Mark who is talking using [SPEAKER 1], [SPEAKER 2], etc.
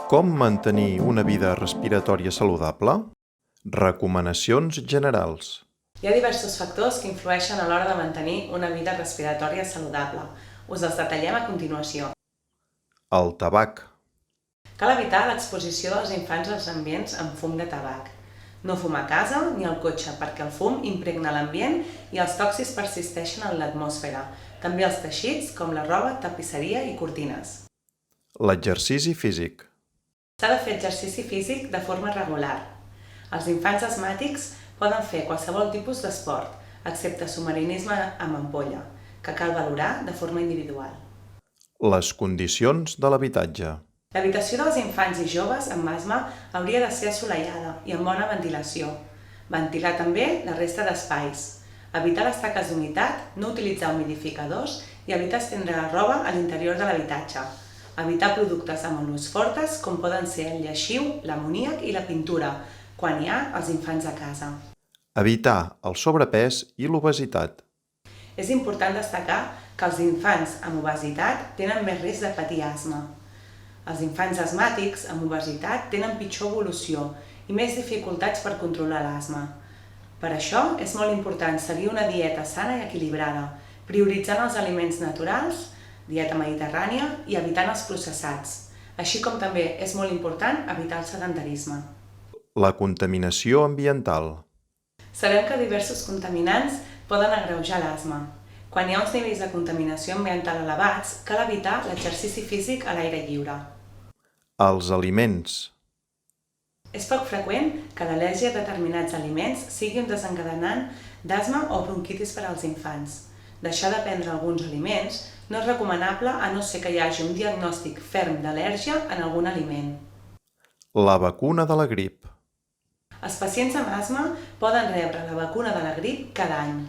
[SPEAKER 1] Com mantenir una vida respiratòria saludable? Recomanacions generals.
[SPEAKER 2] Hi ha diversos factors que influeixen a l'hora de mantenir una vida respiratòria saludable. Us els detallem a continuació.
[SPEAKER 1] El tabac.
[SPEAKER 2] Cal evitar l'exposició dels infants als ambients amb fum de tabac. No fumar a casa ni al cotxe perquè el fum impregna l'ambient i els tòxics persisteixen en l'atmosfera, també els teixits com la roba, tapisseria i cortines.
[SPEAKER 1] L'exercici físic.
[SPEAKER 2] S'ha de fer exercici físic de forma regular. Els infants asmàtics poden fer qualsevol tipus d'esport, excepte submarinisme amb ampolla, que cal valorar de forma individual.
[SPEAKER 1] Les condicions de l'habitatge.
[SPEAKER 2] L'habitació dels infants i joves amb asma hauria de ser assolellada i amb bona ventilació. Ventilar també la resta d'espais. Evitar les taques d'humitat, no utilitzar humidificadors i evitar estendre la roba a l'interior de l'habitatge. Evitar productes amb olors fortes com poden ser el lleixiu, l'amoníac i la pintura, quan hi ha els infants a casa.
[SPEAKER 1] Evitar el sobrepès i l'obesitat.
[SPEAKER 2] És important destacar que els infants amb obesitat tenen més risc de patir asma. Els infants asmàtics amb obesitat tenen pitjor evolució i més dificultats per controlar l'asma. Per això és molt important seguir una dieta sana i equilibrada, prioritzant els aliments naturals, dieta mediterrània i evitant els processats, així com també és molt important evitar el sedentarisme.
[SPEAKER 1] La contaminació ambiental.
[SPEAKER 2] Sabem que diversos contaminants poden agreujar l'asma. Quan hi ha uns nivells de contaminació ambiental elevats, cal evitar l'exercici físic a l'aire lliure.
[SPEAKER 1] Els aliments.
[SPEAKER 2] És poc freqüent que l'al·lèrgia a determinats aliments sigui un desencadenant d'asma o bronquitis per als infants. Deixar de prendre alguns aliments no és recomanable a no ser que hi hagi un diagnòstic ferm d'al·lèrgia en algun aliment.
[SPEAKER 1] La vacuna de la grip.
[SPEAKER 2] Els pacients amb asma poden rebre la vacuna de la grip cada any.